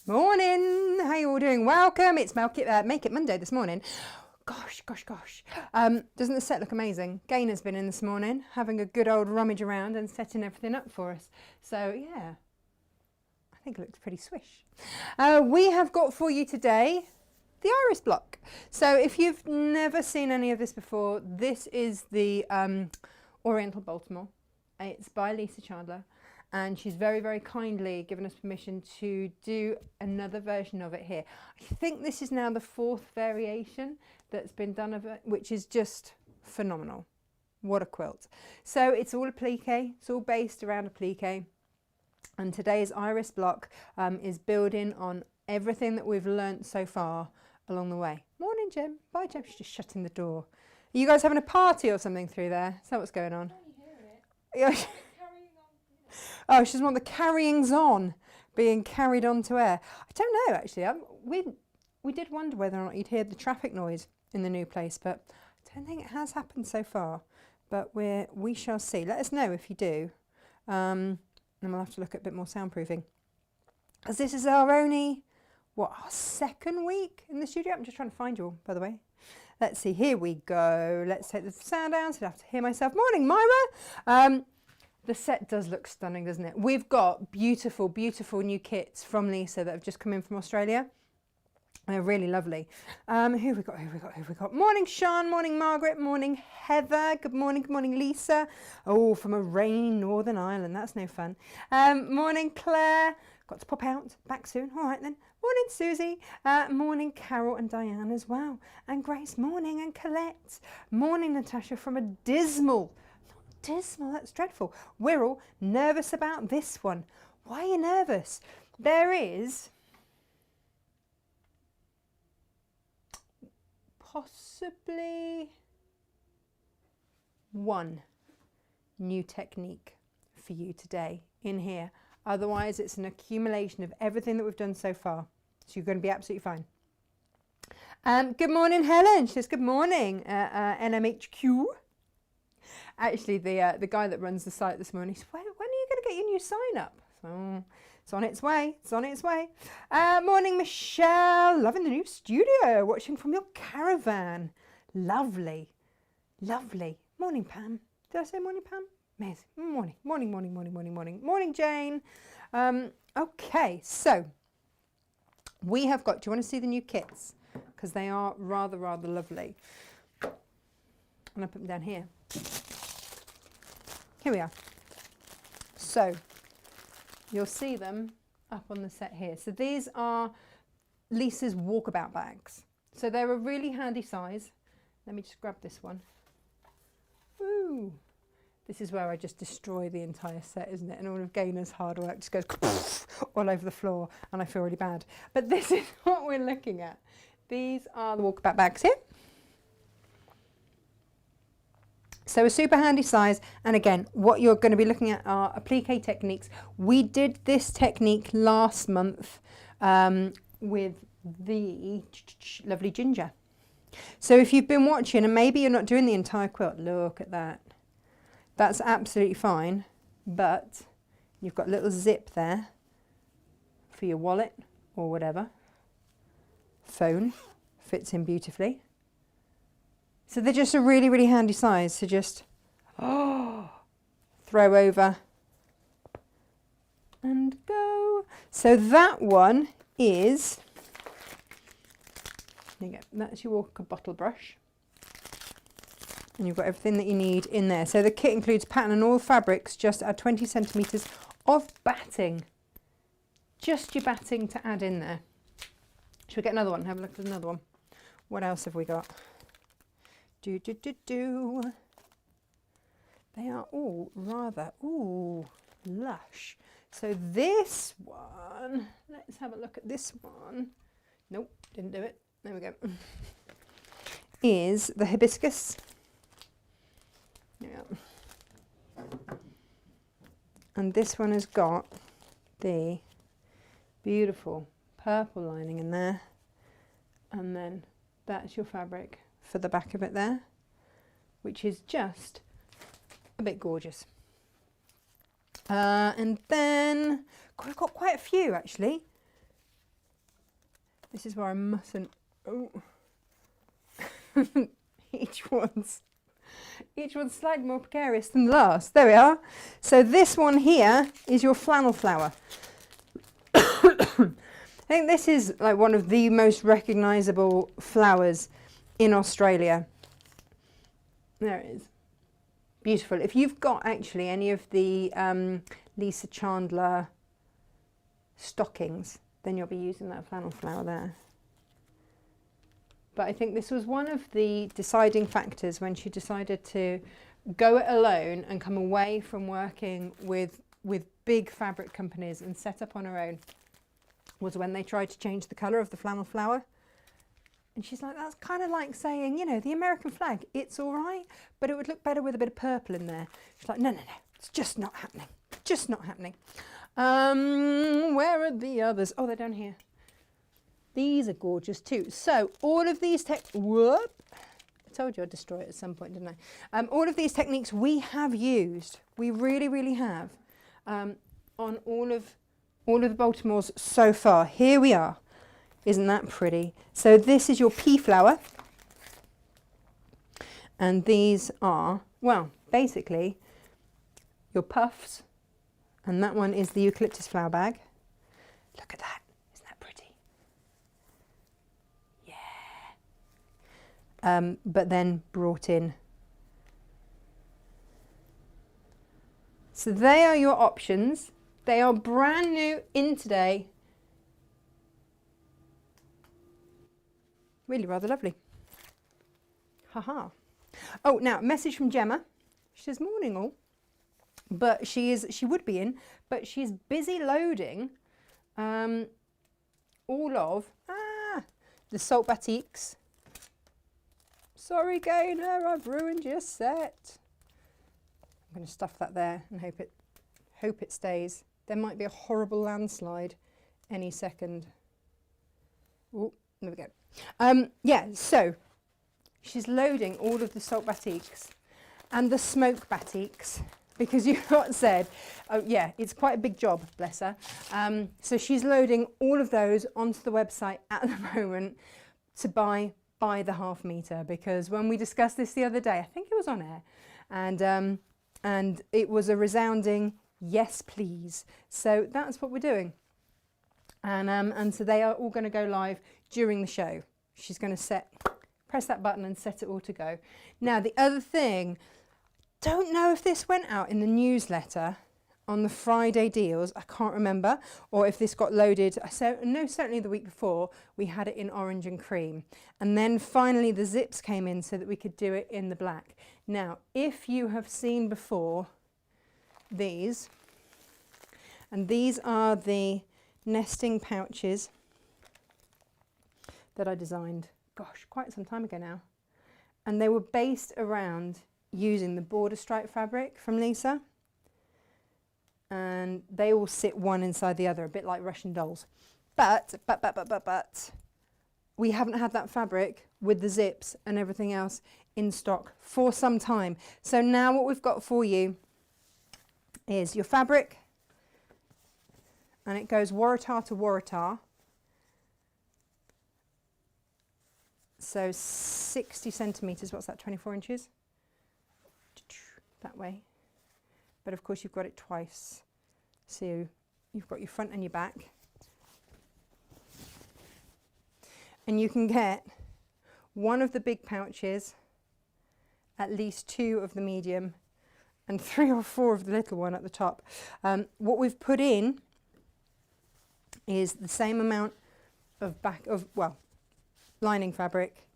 Morning. How you all doing? Welcome. It's Make It Monday this morning. Gosh. Doesn't the set look amazing? Gainer's been in this morning, having a good old rummage around and setting everything up for us. So yeah, I think it looks pretty swish. We have got for you today the iris block. So if you've never seen any of this before, this is the Oriental Baltimore. It's by Lisa Chandler. And she's very, very kindly given us permission to do another version of it here. I think this is now the 4th variation that's been done of it, which is just phenomenal. What a quilt. So it's all applique, it's all based around applique. And today's iris block is building on everything that we've learnt so far along the way. Morning, Jem. Bye, Jem. She's just shutting the door. Are you guys having a party or something through there? Is that what's going on? Yeah. Oh, she doesn't want the carryings on being carried onto air. I don't know, actually. We did wonder whether or not you'd hear the traffic noise in the new place, but I don't think it has happened so far. But we shall see. Let us know if you do. And we'll have to look at a bit more soundproofing. As this is our only, our 2nd week in the studio? I'm just trying to find you all, by the way. Let's see. Here we go. Let's take the sound down so I have to hear myself. Morning, Myra. The set does look stunning, doesn't it? We've got beautiful, beautiful new kits from Lisa that have just come in from Australia. They're really lovely. Who have we got? Morning, Sean. Morning, Margaret. Morning, Heather. Good morning, Lisa. Oh, from a rainy Northern Ireland. That's no fun. Morning, Claire. Got to pop out. Back soon. All right, then. Morning, Susie. Morning, Carol and Diane as well. And Grace. Morning, and Colette. Morning, Natasha from a dismal, that's dreadful. We're all nervous about this one. Why are you nervous? There is possibly one new technique for you today in here. Otherwise, it's an accumulation of everything that we've done so far. So you're going to be absolutely fine. Good morning, Helen. She says, good morning, NMHQ. Actually, the guy that runs the site this morning said, when are you going to get your new sign up? So it's on its way. It's on its way. Morning, Michelle. Loving the new studio. Watching from your caravan. Lovely. Lovely. Morning, Pam. Did I say morning, Pam? Amazing. Morning, Jane. Okay, so we have got, do you want to see the new kits? Because they are rather lovely. And I put them down here. Here we are. So you'll see them up on the set here. So these are Lisa's walkabout bags. So they're a really handy size. Let me just grab this one. Ooh. This is where I just destroy the entire set, isn't it? And all of Gainer's hard work just goes all over the floor and I feel really bad. But this is what we're looking at. These are the walkabout bags here. So a super handy size, and again, what you're going to be looking at are applique techniques. We did this technique last month with the lovely ginger. So if you've been watching and maybe you're not doing the entire quilt, look at that. That's absolutely fine, but you've got a little zip there for your wallet or whatever. Phone fits in beautifully. So they're just a really handy size to just throw over and go. So that one is, there you go, that's your Walker bottle brush. And you've got everything that you need in there. So the kit includes pattern and all fabrics, just add 20 centimetres of batting. Just your batting to add in there. Should we get another one? Have a look at another one. What else have we got? They are all rather, lush. So this one, let's have a look at this one. Nope, didn't do it. There we go. Is the hibiscus. Yeah. And this one has got the beautiful purple lining in there. And then that's your fabric for the back of it there, which is just a bit gorgeous. And then I've got quite a few actually. This is where I mustn't. Oh. each one's slightly more precarious than the last. There we are. So this one here is your flannel flower. I think this is like one of the most recognisable flowers in Australia. There it is. Beautiful. If you've got actually any of the Lisa Chandler stockings, then you'll be using that flannel flower there. But I think this was one of the deciding factors when she decided to go it alone and come away from working with big fabric companies and set up on her own, was when they tried to change the colour of the flannel flower. And she's like, that's kind of like saying, you know, the American flag, it's all right, but it would look better with a bit of purple in there. She's like, no, it's just not happening. Just not happening. Where are the others? Oh, they're down here. These are gorgeous too. So all of these whoop, I told you I'd destroy it at some point, didn't I? All of these techniques we have used, we really, really have, on all of the Baltimores so far. Here we are. Isn't that pretty? So this is your pea flower. And these are, well, basically your puffs. And that one is the eucalyptus flower bag. Look at that. Isn't that pretty? Yeah. But then brought in. So they are your options. They are brand new in today. Really rather lovely. Haha. Oh, now message from Gemma. She says, morning all. But she would be in, but she's busy loading all of the salt batiks. Sorry, Gaynor, I've ruined your set. I'm going to stuff that there and hope it stays. There might be a horrible landslide any second. Oh, there we go. Yeah, so she's loading all of the salt batiks and the smoke batiks, because you've got said, oh yeah, it's quite a big job, bless her. So she's loading all of those onto the website at the moment to buy the ½ metre, because when we discussed this the other day, I think it was on air, and it was a resounding yes please. So that's what we're doing. And so they are all going to go live during the show. She's going to press that button and set it all to go. Now the other thing, don't know if this went out in the newsletter on the Friday deals, I can't remember, or if this got loaded. I know certainly the week before we had it in orange and cream, and then finally the zips came in so that we could do it in the black. Now if you have seen before these, and these are the nesting pouches that I designed, gosh, quite some time ago now, and they were based around using the border stripe fabric from Lisa, and they all sit one inside the other, a bit like Russian dolls. But we haven't had that fabric with the zips and everything else in stock for some time. So now what we've got for you is your fabric, and it goes Waratah to Waratah. So 60 centimetres, what's that, 24 inches? That way. But of course you've got it twice. So you've got your front and your back. And you can get one of the big pouches, at least 2 of the medium, and 3 or 4 of the little one at the top. What we've put in is the same amount of lining fabric,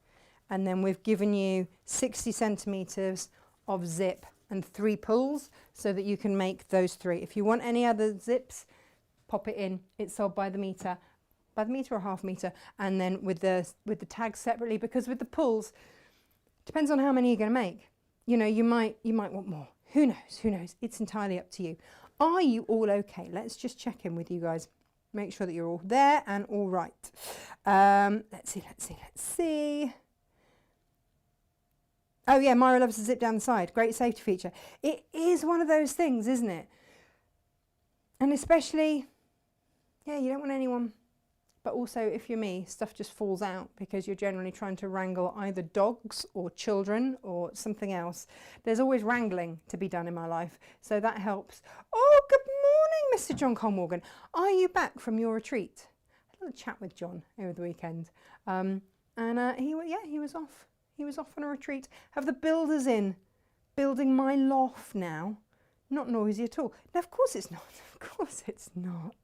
and then we've given you 60 centimetres of zip and 3 pulls so that you can make those 3. If you want any other zips, pop it in. It's sold by the metre or ½ metre, and then with the tags separately, because with the pulls, depends on how many you're going to make. You know, you might want more. Who knows? It's entirely up to you. Are you all okay? Let's just check in with you guys. Make sure that you're all there and all right. Let's see. Oh yeah, Myra loves to zip down the side. Great safety feature. It is one of those things, isn't it? And especially, yeah, you don't want anyone but also if you're me, stuff just falls out because you're generally trying to wrangle either dogs or children or something else. There's always wrangling to be done in my life, so that helps. Oh, good morning, Mr. John Cole Morgan. Are you back from your retreat? I had a little chat with John over the weekend, and he was off. He was off on a retreat. Have the builders in, building my loft now. Not noisy at all. No, of course it's not. Of course it's not.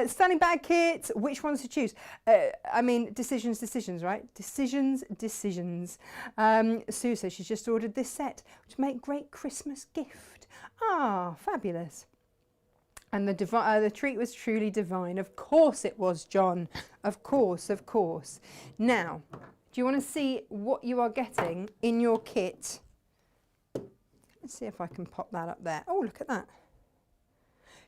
Standing bag kit. Which ones to choose? I mean, decisions, right? Decisions. Sue says she's just ordered this set, which make great Christmas gift. Ah, fabulous. And the treat was truly divine. Of course it was, John. Of course, of course. Now, do you want to see what you are getting in your kit? Let's see if I can pop that up there. Oh, look at that.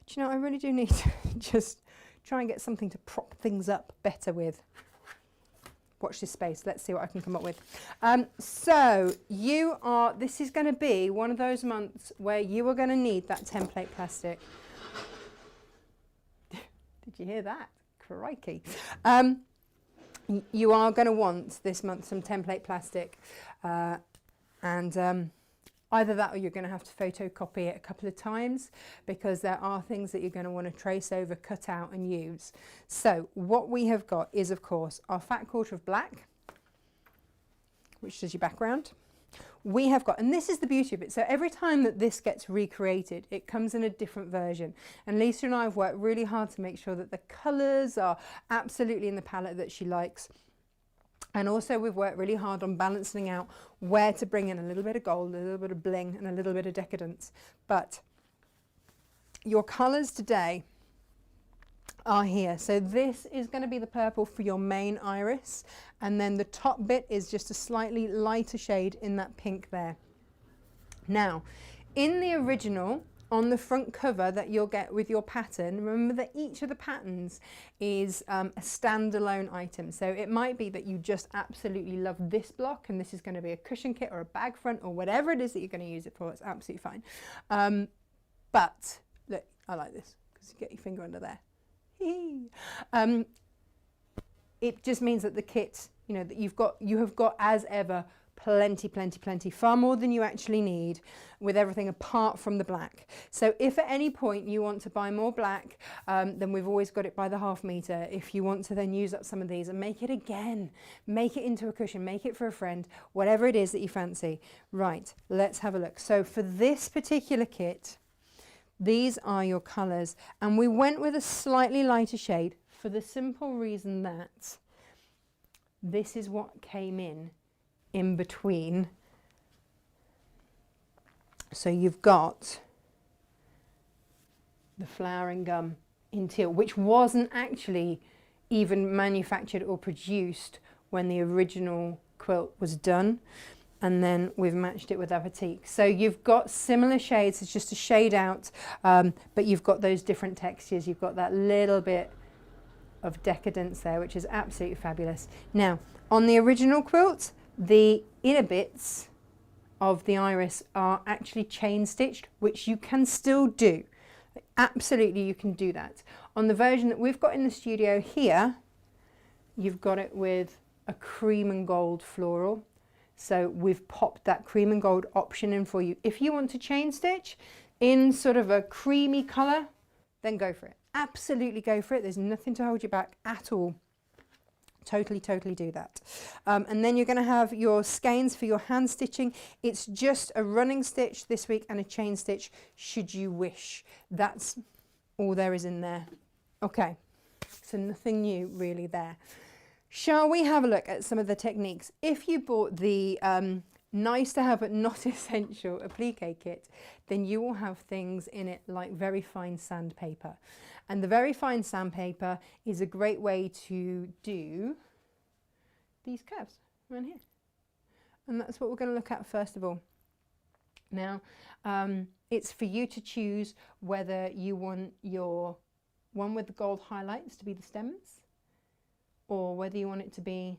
Do you know, I really do need to just try and get something to prop things up better with. Watch this space. Let's see what I can come up with. So this is going to be one of those months where you are going to need that template plastic. Did you hear that? Crikey. You are going to want this month some template plastic, either that or you're going to have to photocopy it a couple of times because there are things that you're going to want to trace over, cut out and use. So what we have got is, of course, our fat quarter of black, which is your background. We have got, and this is the beauty of it, so every time that this gets recreated, it comes in a different version. And Lisa and I have worked really hard to make sure that the colours are absolutely in the palette that she likes. And also we've worked really hard on balancing out where to bring in a little bit of gold, a little bit of bling and a little bit of decadence. But your colours today are here. So this is going to be the purple for your main iris, and then the top bit is just a slightly lighter shade in that pink there. Now, in the original, on the front cover that you'll get with your pattern, remember that each of the patterns is a standalone item. So it might be that you just absolutely love this block and this is going to be a cushion kit or a bag front or whatever it is that you're going to use it for. It's absolutely fine. But look, I like this because you get your finger under there. It just means that the kit, you know, that you have got as ever plenty, far more than you actually need with everything apart from the black. So if at any point you want to buy more black, then we've always got it by the half meter. If you want to then use up some of these and make it again, make it into a cushion, make it for a friend, whatever it is that you fancy. Right, let's have a look. So for this particular kit, these are your colours, and we went with a slightly lighter shade for the simple reason that this is what came in between. So you've got the flowering gum in teal, which wasn't actually even manufactured or produced when the original quilt was done, and then we've matched it with Applique. So you've got similar shades, it's just a shade out, but you've got those different textures. You've got that little bit of decadence there, which is absolutely fabulous. Now, on the original quilt, the inner bits of the iris are actually chain stitched, which you can still do. Absolutely, you can do that. On the version that we've got in the studio here, you've got it with a cream and gold floral. So we've popped that cream and gold option in for you. If you want to chain stitch in sort of a creamy colour, then go for it. Absolutely go for it. There's nothing to hold you back at all. Totally do that. And then you're going to have your skeins for your hand stitching. It's just a running stitch this week and a chain stitch should you wish. That's all there is in there. Okay, so nothing new really there. Shall we have a look at some of the techniques? If you bought the nice to have but not essential applique kit, then you will have things in it like very fine sandpaper. And the very fine sandpaper is a great way to do these curves around here. And that's what we're going to look at first of all. Now, it's for you to choose whether you want your one with the gold highlights to be the stems, or whether you want it to be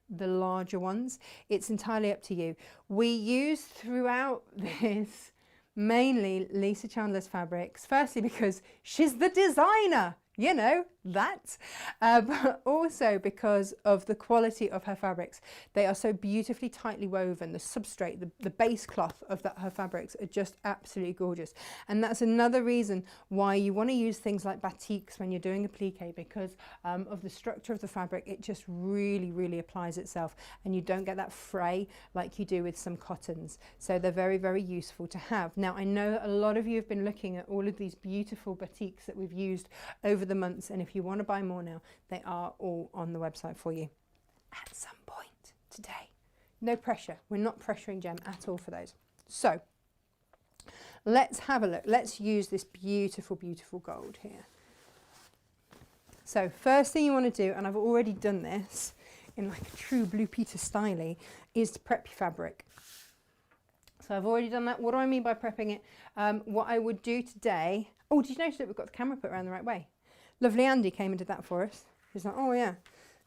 the larger ones. It's entirely up to you. We use throughout this mainly Lisa Chandler's fabrics, firstly because she's the designer. you know, that, but also because of the quality of her fabrics. They are so beautifully tightly woven. The substrate, the base cloth of her fabrics are just absolutely gorgeous. And that's another reason why you want to use things like batiks when you're doing applique, because of the structure of the fabric. It just really, really applies itself, and you don't get that fray like you do with some cottons. So they're very, very useful to have. Now, I know that a lot of you have been looking at all of these beautiful batiks that we've used over the months, and if you want to buy more now, they are all on the website for you at some point today. No pressure. We're not pressuring Gem at all for those. So let's have a look. Let's use this beautiful, beautiful gold here. So first thing you want to do, and I've already done this in like a true Blue Peter style, is to prep your fabric. So I've already done that. What do I mean by prepping it? What I would do today, oh, did you notice that we've got the camera put around the right way? Lovely Andy came and did that for us. He's like, oh yeah,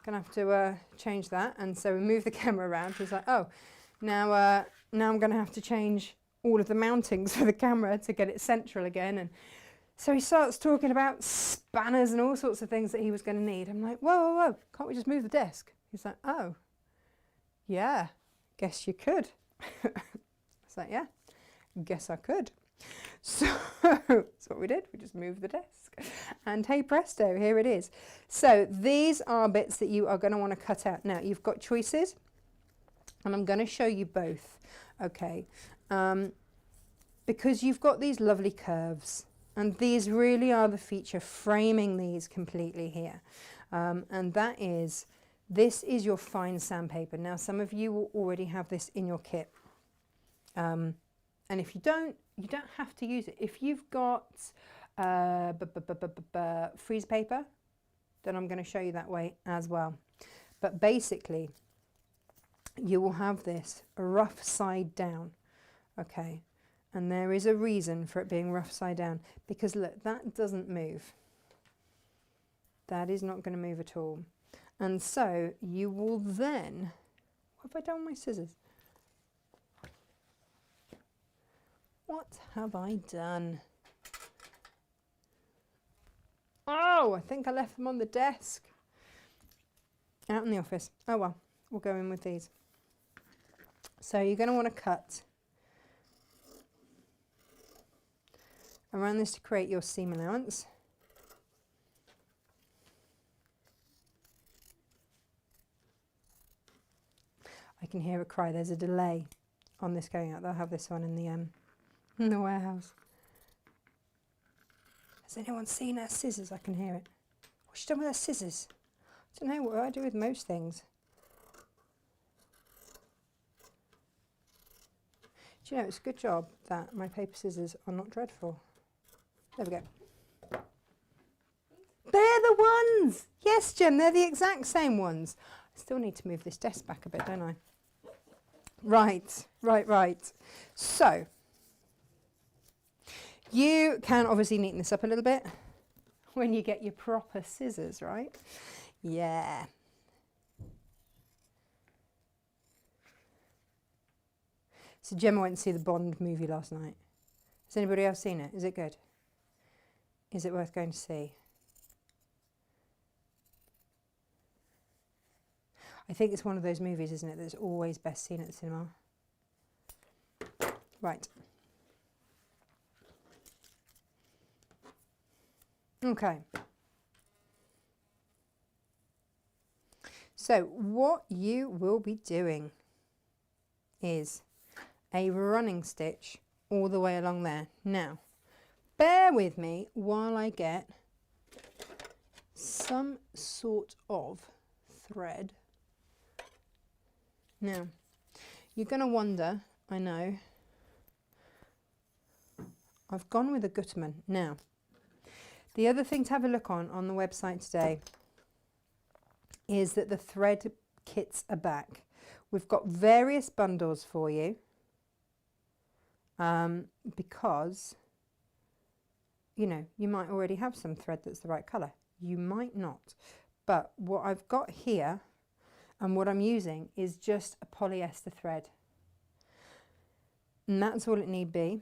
gonna have to change that. And so we moved the camera around. He's like, oh, now I'm gonna have to change all of the mountings for the camera to get it central again. And so he starts talking about spanners and all sorts of things that he was gonna need. I'm like, whoa, whoa, whoa, can't we just move the desk? He's like, oh, yeah, guess you could. I was like, yeah, guess I could. So that's what we did. We just moved the desk, and hey presto, here it is. So these are bits that you are going to want to cut out. Now you've got choices, and I'm going to show you both, okay, because you've got these lovely curves, and these really are the feature framing these completely here, and that is, this is your fine sandpaper. Now some of you will already have this in your kit, and if you don't have to use it. If you've got freeze paper, then I'm going to show you that way as well. But basically, you will have this rough side down, okay? And there is a reason for it being rough side down, because look, that doesn't move. That is not going to move at all. And so you will then, what have I done with my scissors? What have I done? Oh, I think I left them on the desk. Out in the office. Oh well, we'll go in with these. So you're going to want to cut around this to create your seam allowance. I can hear a cry. There's a delay on this going out. They'll have this one in the warehouse. Has anyone seen her scissors? I can hear it. What's she done with her scissors? I don't know what I do with most things. Do you know, it's a good job that my paper scissors are not dreadful. There we go. They're the ones! Yes, Jem, they're the exact same ones. I still need to move this desk back a bit, don't I? Right. So, you can obviously neaten this up a little bit when you get your proper scissors, right? Yeah. So Gemma went to see the Bond movie last night. Has anybody else seen it? Is it good? Is it worth going to see? I think it's one of those movies, isn't it, that's always best seen at the cinema. Right. Okay. So what you will be doing is a running stitch all the way along there. Now, bear with me while I get some sort of thread. Now, you're going to wonder, I know, I've gone with a Gutterman. Now, the other thing to have a look on the website today is that the thread kits are back. We've got various bundles for you because, you know, you might already have some thread that's the right colour. You might not. But what I've got here and what I'm using is just a polyester thread. And that's all it need be,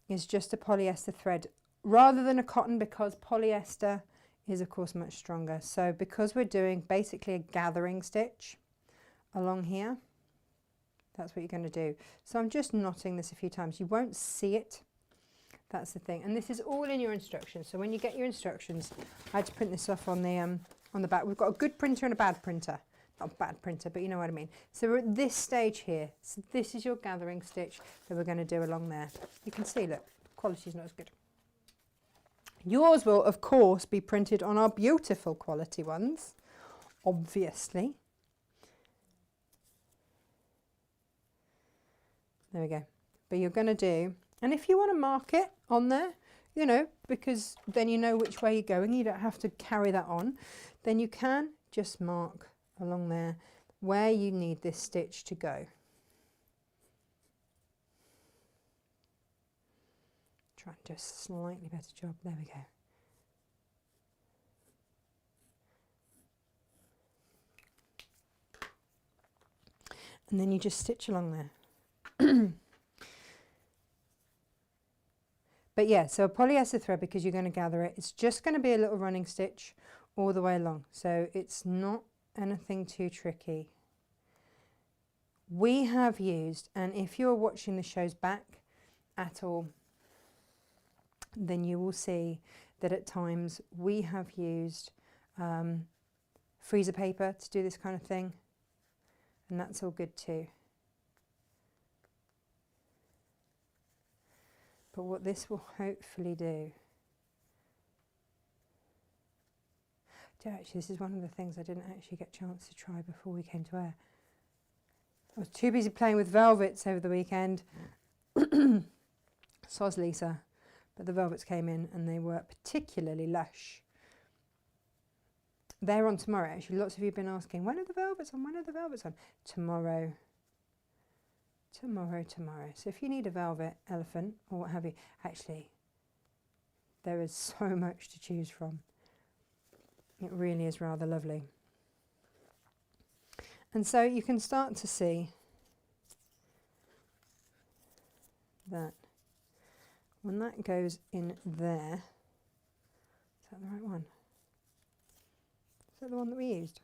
is just a polyester thread rather than a cotton, because polyester is of course much stronger. So because we're doing basically a gathering stitch along here, that's what you're going to do. So I'm just knotting this a few times. You won't see it. That's the thing. And this is all in your instructions. So when you get your instructions, I had to print this off on the back. We've got a good printer and a bad printer. Not a bad printer, but you know what I mean. So we're at this stage here. So this is your gathering stitch that we're going to do along there. You can see, look, quality is not as good. Yours will, of course, be printed on our beautiful quality ones, obviously. There we go. But you're going to do, and if you want to mark it on there, you know, because then you know which way you're going, you don't have to carry that on, then you can just mark along there where you need this stitch to go. Try and do a slightly better job. There we go. And then you just stitch along there. But yeah, so a polyester thread, because you're going to gather it, it's just going to be a little running stitch all the way along. So it's not anything too tricky. We have used, and if you're watching the shows back at all, then you will see that at times we have used freezer paper to do this kind of thing, and that's all good too. But what this will hopefully do, actually this is one of the things I didn't actually get a chance to try before we came to air. I was too busy playing with velvets over the weekend. Soz Lisa. But the velvets came in and they were particularly lush. They're on tomorrow. Actually, lots of you have been asking, when are the velvets on? When are the velvets on? Tomorrow. Tomorrow. So if you need a velvet elephant or what have you, actually, there is so much to choose from. It really is rather lovely. And so you can start to see that when that goes in there, is that the right one? Is that the one that we used?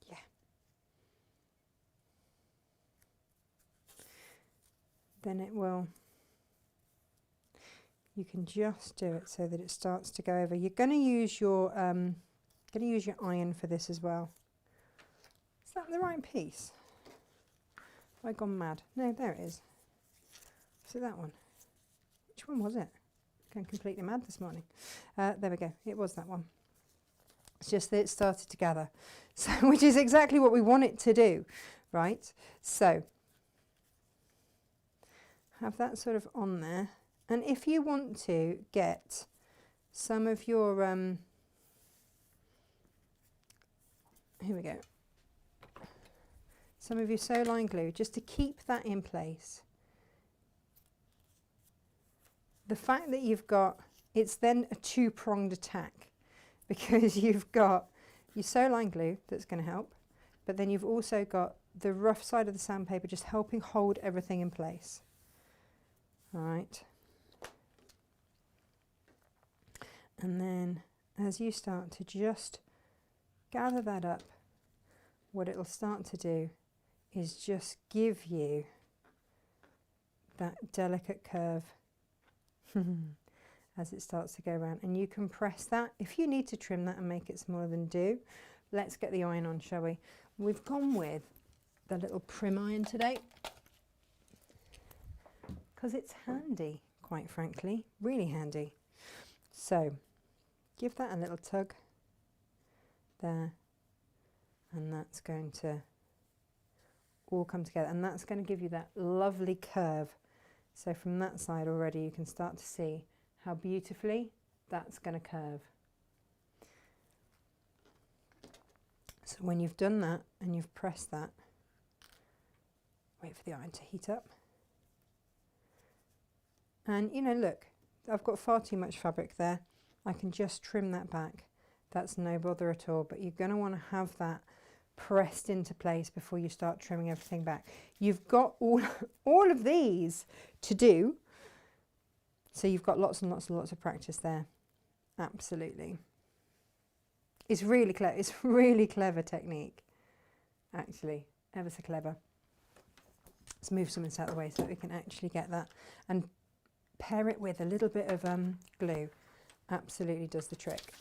Yeah. Then it will, you can just do it so that it starts to go over. You're going to use your iron for this as well. Is that the right piece? Have I gone mad? No, there it is. Is it that one? Which one was it? Going completely mad this morning. There we go. It was that one. It's just that it started to gather, so, which is exactly what we want it to do, right? So have that sort of on there. And if you want to get some of your, here we go, some of your sew-line glue, just to keep that in place. The fact that you've got, it's then a two-pronged attack, because you've got your sew-line glue that's going to help, but then you've also got the rough side of the sandpaper just helping hold everything in place. All right. And then as you start to just gather that up, what it'll start to do is just give you that delicate curve as it starts to go around. And you can press that. If you need to trim that and make it smaller, then do. Let's get the iron on, shall we? We've gone with the little prim iron today because it's handy, quite frankly, really handy. So give that a little tug there, and that's going to all come together, and that's going to give you that lovely curve. So from that side already you can start to see how beautifully that's going to curve. So when you've done that and you've pressed that, wait for the iron to heat up. And you know, look, I've got far too much fabric there. I can just trim that back. That's no bother at all, but you're going to want to have that pressed into place before you start trimming everything back. You've got all of these to do, so you've got lots and lots and lots of practice there. Absolutely. It's really clever. It's really clever technique, actually. Ever so clever. Let's move some out of the way so that we can actually get that, and pair it with a little bit of glue. Absolutely does the trick.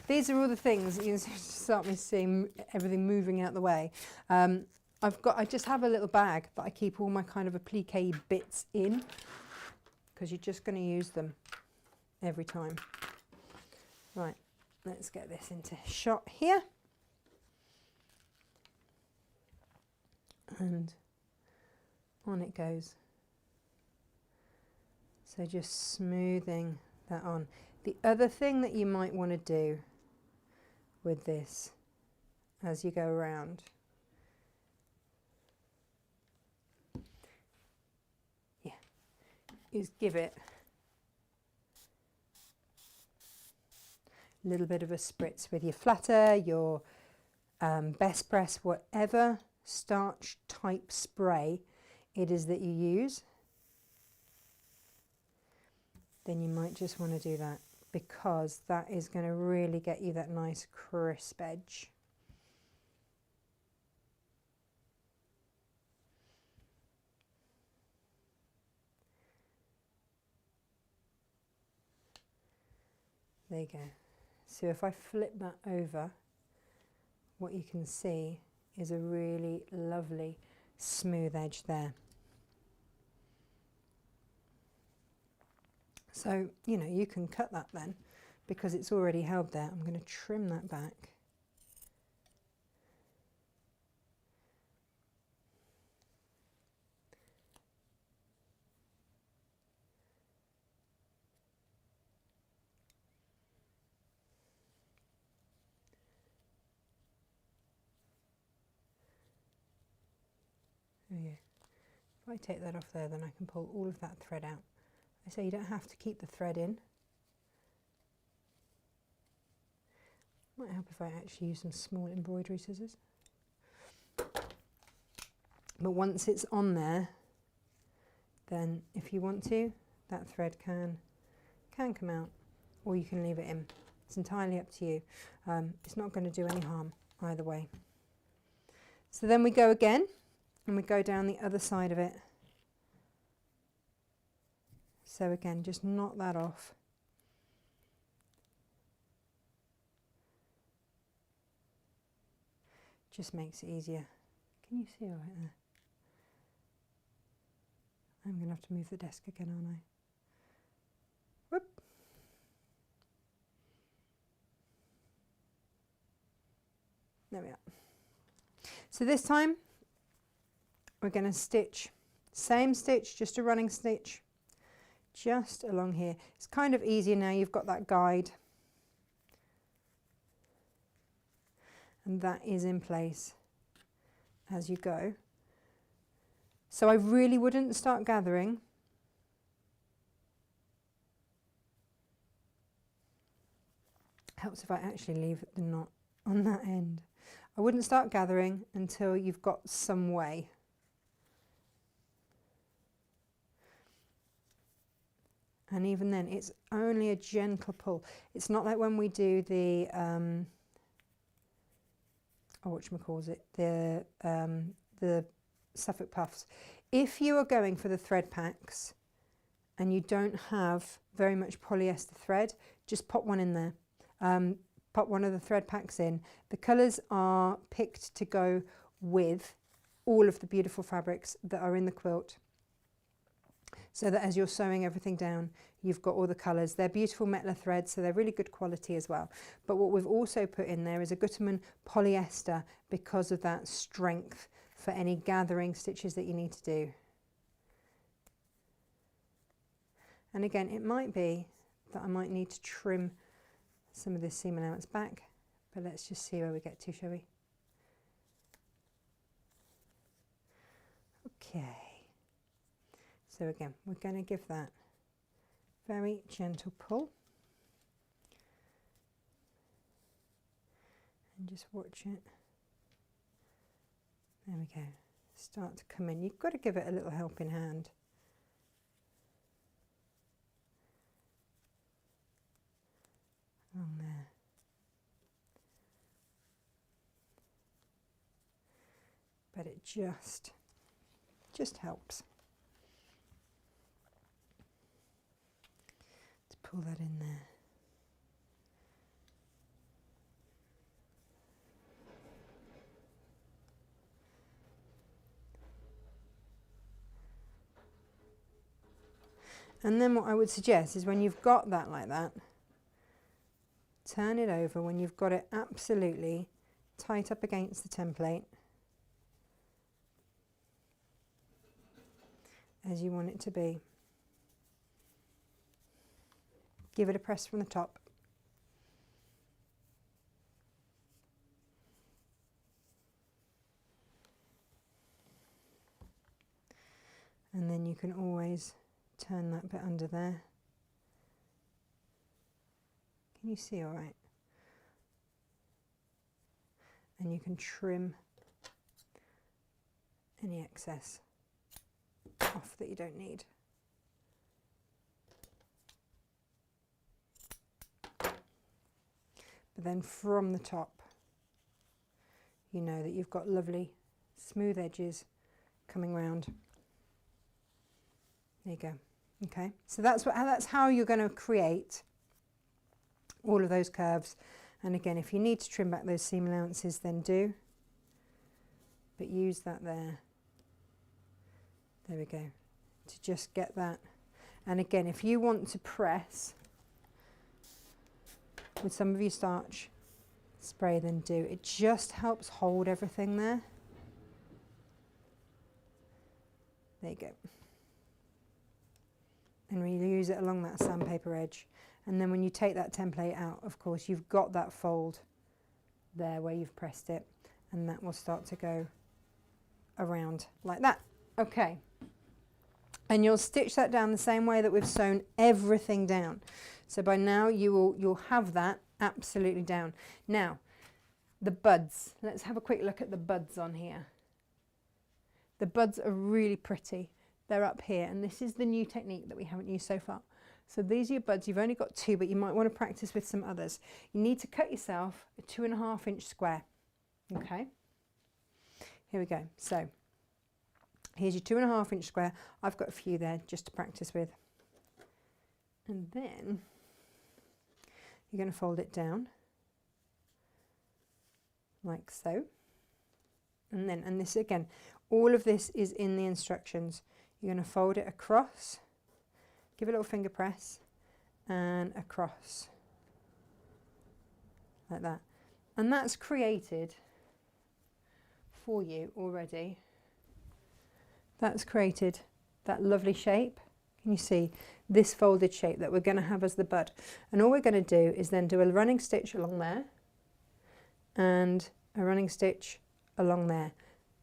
These are all the things that you start me seeing everything moving out the way. I just have a little bag that I keep all my kind of applique bits in, because you're just going to use them every time. Right, let's get this into shot here. And on it goes. So just smoothing that on. The other thing that you might want to do with this as you go around, is give it a little bit of a spritz with your flatter, your best press, whatever starch type spray it is that you use. Then you might just want to do that, because that is going to really get you that nice crisp edge. There you go. So if I flip that over, what you can see is a really lovely smooth edge there. So, you know, you can cut that then, because it's already held there. I'm going to trim that back. There you go. If I take that off there, then I can pull all of that thread out. I say you don't have to keep the thread in. Might help if I actually use some small embroidery scissors. But once it's on there, then if you want to, that thread can come out, or you can leave it in. It's entirely up to you. It's not going to do any harm either way. So then we go again, and we go down the other side of it. So again, just knock that off. Just makes it easier. Can you see all right there? I'm going to have to move the desk again, aren't I? Whoop. There we are. So this time we're going to stitch, same stitch, just a running stitch, just along here. It's kind of easier now, you've got that guide. And that is in place as you go. So I really wouldn't start gathering. Helps if I actually leave the knot on that end. I wouldn't start gathering until you've got some way. And even then, it's only a gentle pull. It's not like when we do the, the Suffolk puffs. If you are going for the thread packs and you don't have very much polyester thread, just pop one in there. Pop one of the thread packs in. The colours are picked to go with all of the beautiful fabrics that are in the quilt, so that as you're sewing everything down, you've got all the colours. They're beautiful Metla threads, so they're really good quality as well. But what we've also put in there is a Gutermann polyester, because of that strength for any gathering stitches that you need to do. And again, it might be that I might need to trim some of this seam allowance back, but let's just see where we get to, shall we? Okay. So again, we're going to give that very gentle pull. And just watch it. There we go. Start to come in. You've got to give it a little helping hand. Along there. But it just helps. To pull that in there. And then what I would suggest is when you've got that like that, turn it over when you've got it absolutely tight up against the template as you want it to be. Give it a press from the top. And then you can always turn that bit under there. Can you see all right? And you can trim any excess off that you don't need. But then from the top, you know that you've got lovely smooth edges coming round. There you go. Okay, so that's how you're going to create all of those curves. And again, if you need to trim back those seam allowances, then do. But use that there. There we go. To just get that. And again, if you want to press with some of your starch spray, then do. It just helps hold everything there. There you go. And we use it along that sandpaper edge. And then when you take that template out, of course, you've got that fold there where you've pressed it, and that will start to go around like that. Okay. And you'll stitch that down the same way that we've sewn everything down. So by now you'll have that absolutely down. Now, the buds. Let's have a quick look at the buds on here. The buds are really pretty. They're up here, and this is the new technique that we haven't used so far. So these are your buds. You've only got 2, but you might want to practice with some others. You need to cut yourself a 2.5 inch square. Okay, here we go. So here's your 2.5 inch square. I've got a few there just to practice with. And then you're going to fold it down like so. And then, and this again, all of this is in the instructions. You're going to fold it across, give a little finger press, and across, like that. And that's created for you already. That's created that lovely shape. Can you see this folded shape that we're going to have as the bud? And all we're going to do is then do a running stitch along there, and a running stitch along there.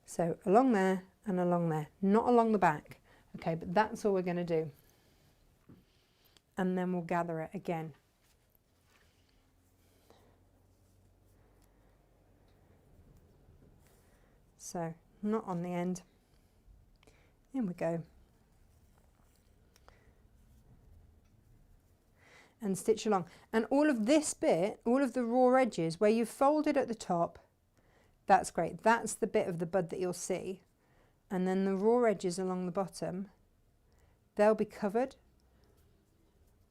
So along there and along there, not along the back. Okay, but that's all we're going to do. And then we'll gather it again. So not on the end. In we go. And stitch along. And all of this bit, all of the raw edges where you've folded at the top, that's great. That's the bit of the bud that you'll see. And then the raw edges along the bottom, they'll be covered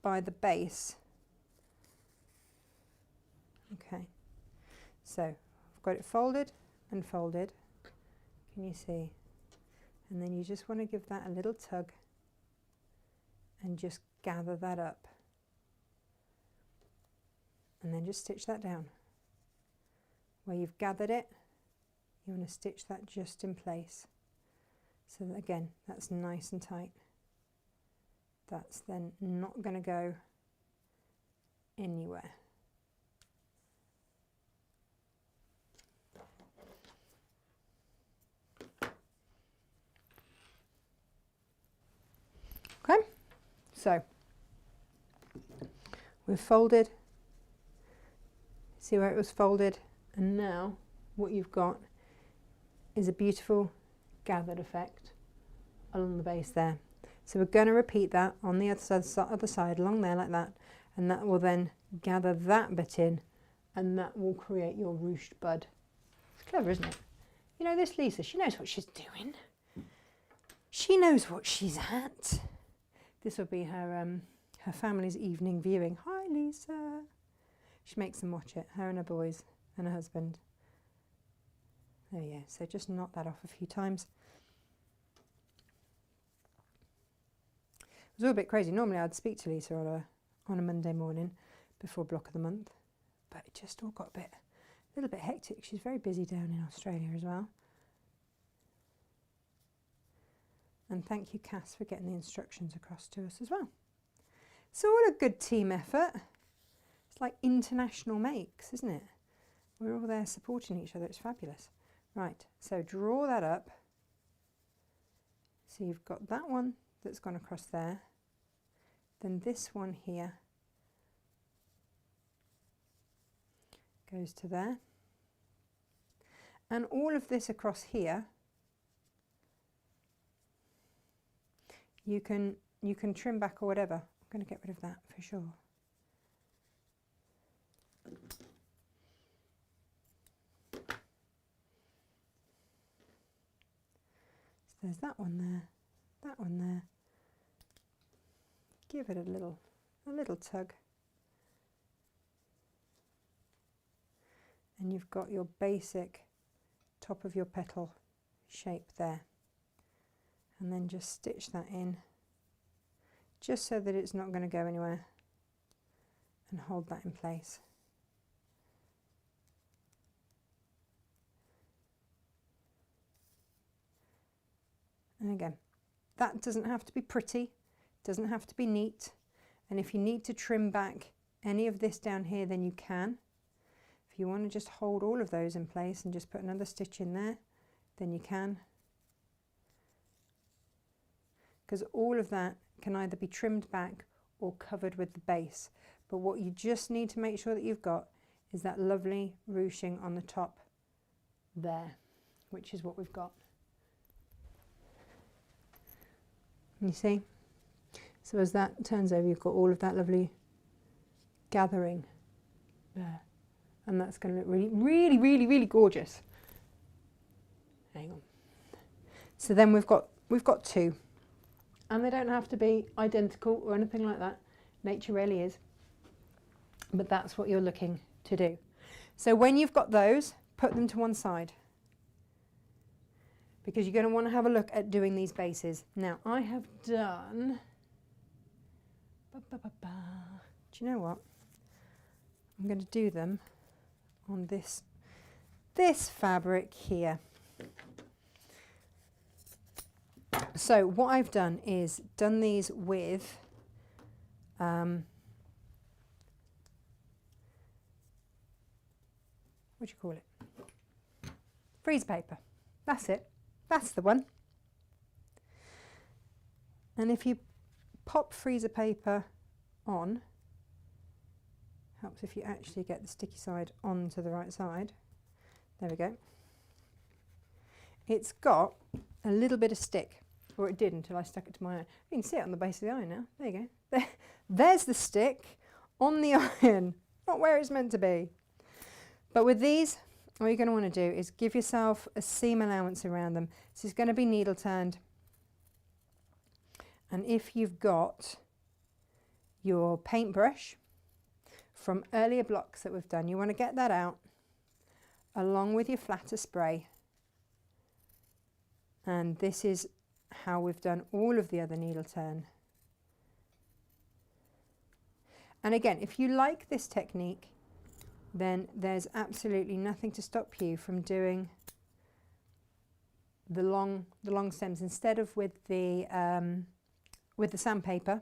by the base. Okay, so I've got it folded and folded. Can you see? And then you just want to give that a little tug and just gather that up. And then just stitch that down. Where you've gathered it, you want to stitch that just in place. So that again, that's nice and tight. That's then not going to go anywhere. Okay, so we've folded. See where it was folded And now what you've got is a beautiful gathered effect along the base there. So we're going to repeat that on the other side along there like that, and that will then gather that bit in, and that will create your ruched bud. It's clever, isn't it? You know, this Lisa, she knows what she's doing. She knows what she's at. This will be her her family's evening viewing. Hi Lisa. She makes them watch it, her and her boys and her husband. There you go. So just knock that off a few times. It was all a bit crazy. Normally I'd speak to Lisa on a Monday morning before block of the month, but it just all got a little bit hectic. She's very busy down in Australia as well. And thank you, Cass, for getting the instructions across to us as well. It's all a good team effort. It's like international makes, isn't it? We're all there supporting each other. It's fabulous. Right, so draw that up. So you've got that one that's gone across there. Then this one here goes to there. And all of this across here, you can trim back or whatever. I'm going to get rid of that for sure. So there's that one there, that one there. Give it a little tug. And you've got your basic top of your petal shape there. And then just stitch that in, just so that it's not going to go anywhere, and hold that in place. And again, that doesn't have to be pretty, doesn't have to be neat, and if you need to trim back any of this down here, then you can. If you want to just hold all of those in place and just put another stitch in there, then you can. Because all of that can either be trimmed back or covered with the base. But what you just need to make sure that you've got is that lovely ruching on the top there, which is what we've got. You see? So as that turns over, you've got all of that lovely gathering there. And that's going to look really, really, really, really gorgeous. Hang on. So then we've got two. And they don't have to be identical or anything like that. Nature rarely is. But that's what you're looking to do. So when you've got those, put them to one side, because you're going to want to have a look at doing these bases. Now I have done, do you know what? I'm going to do them on this fabric here. So what I've done is done these with what do you call it? Freeze paper. That's it. That's the one. And if you pop freezer paper on, helps if you actually get the sticky side onto the right side. There we go. It's got a little bit of stick, or it did until I stuck it to my iron. You can see it on the base of the iron now. There you go. There's the stick on the iron, not where it's meant to be. But with these, all you're going to want to do is give yourself a seam allowance around them. This is going to be needle turned. And if you've got your paintbrush from earlier blocks that we've done, you want to get that out along with your flatter spray. And this is how we've done all of the other needle turn. And again, if you like this technique, then there's absolutely nothing to stop you from doing the long stems instead of with the sandpaper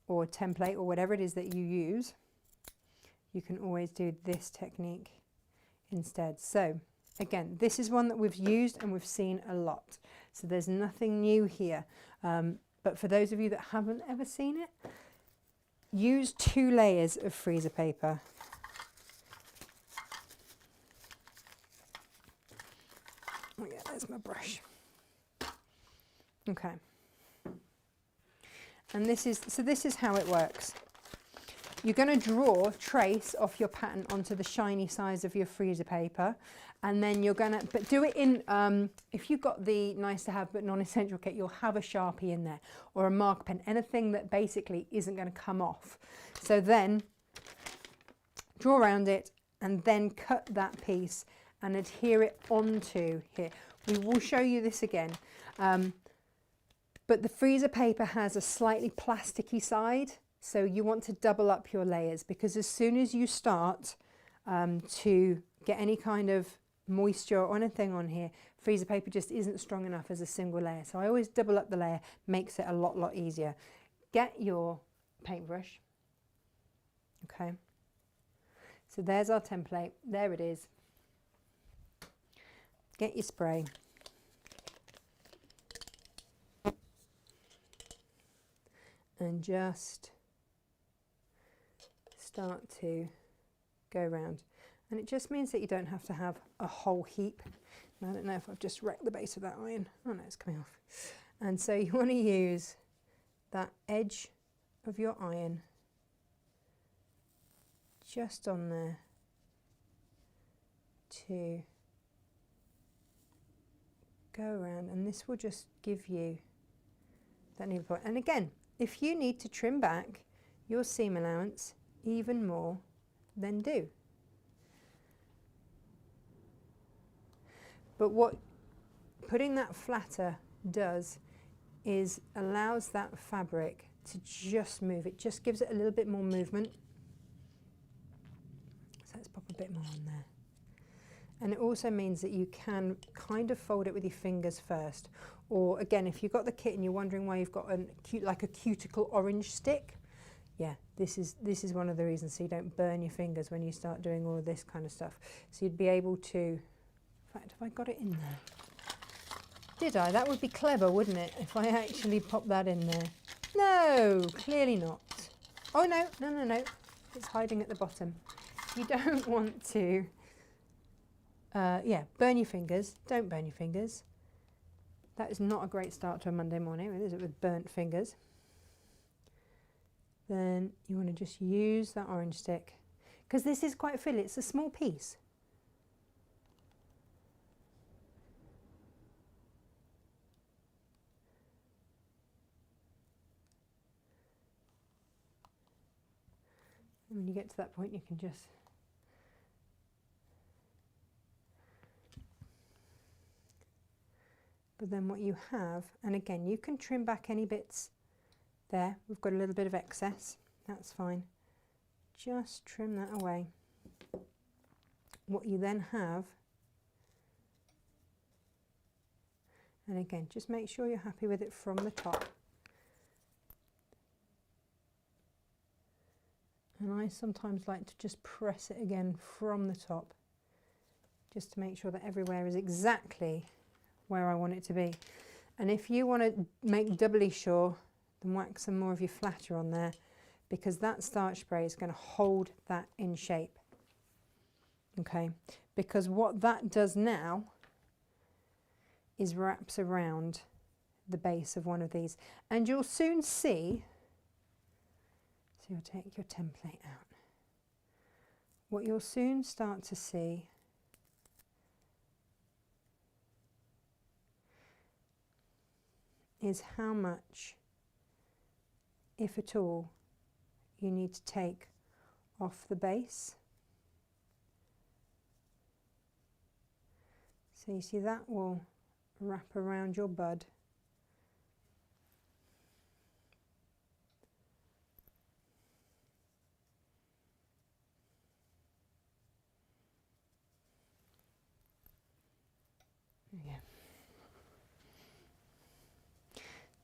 or template or whatever it is that you use. You can always do this technique instead. So again, this is one that we've used and we've seen a lot. So there's nothing new here. But for those of you that haven't ever seen it, use 2 layers of freezer paper. Oh yeah, there's my brush. Okay. And this is how it works. You're going to draw trace off your pattern onto the shiny sides of your freezer paper, and then you're going to, but do it in, if you've got the nice to have but non-essential kit, you'll have a Sharpie in there or a marker pen, anything that basically isn't going to come off. So then draw around it and then cut that piece and adhere it onto here. We will show you this again. But the freezer paper has a slightly plasticky side, so you want to double up your layers, because as soon as you start to get any kind of moisture or anything on here, freezer paper just isn't strong enough as a single layer. So I always double up the layer, makes it a lot easier. Get your paintbrush. Okay. So there's our template. There it is. Get your spray. And just start to go around. And it just means that you don't have to have a whole heap. And I don't know if I've just wrecked the base of that iron. Oh no, it's coming off. And so you want to use that edge of your iron just on there to go around, and this will just give you that needle point. And again, if you need to trim back your seam allowance even more, then do. But what putting that flatter does is allows that fabric to just move. It just gives it a little bit more movement. So let's pop a bit more on there. And it also means that you can kind of fold it with your fingers first. Or again, if you've got the kit and you're wondering why you've got like a cuticle orange stick, yeah, this is one of the reasons, so you don't burn your fingers when you start doing all of this kind of stuff. So you'd be able to, in fact, have I got it in there? Did I? That would be clever, wouldn't it, if I actually pop that in there? No, clearly not. Oh no, no. It's hiding at the bottom. You don't want to, yeah, burn your fingers. Don't burn your fingers. That is not a great start to a Monday morning, is it, with burnt fingers? Then you want to just use that orange stick, because this is quite fiddly. It's a small piece. And when you get to that point, you can just but then what you have, and again, you can trim back any bits there. We've got a little bit of excess, that's fine. Just trim that away. What you then have, and again, just make sure you're happy with it from the top. And I sometimes like to just press it again from the top, just to make sure that everywhere is exactly where I want it to be. And if you want to make doubly sure, then whack some more of your flatter on there, because that starch spray is going to hold that in shape. Okay, because what that does now is wraps around the base of one of these, and you'll soon see. So you'll take your template out. What you'll soon start to see is how much, if at all, you need to take off the base. So you see that will wrap around your bud. Yeah.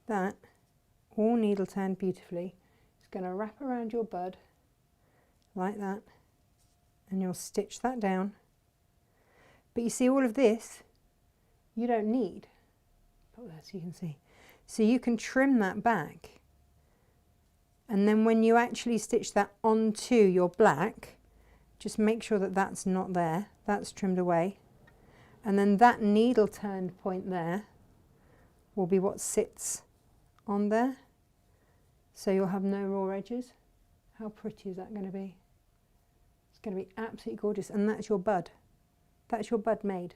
That, all needle turned beautifully, is going to wrap around your bud like that, and you'll stitch that down. But you see, all of this you don't need. Put that so you can see. So you can trim that back, and then when you actually stitch that onto your black, just make sure that that's not there, that's trimmed away, And then that needle turned point there will be what sits on there. So you'll have no raw edges. How pretty is that going to be? It's going to be absolutely gorgeous. And that's your bud. That's your bud made.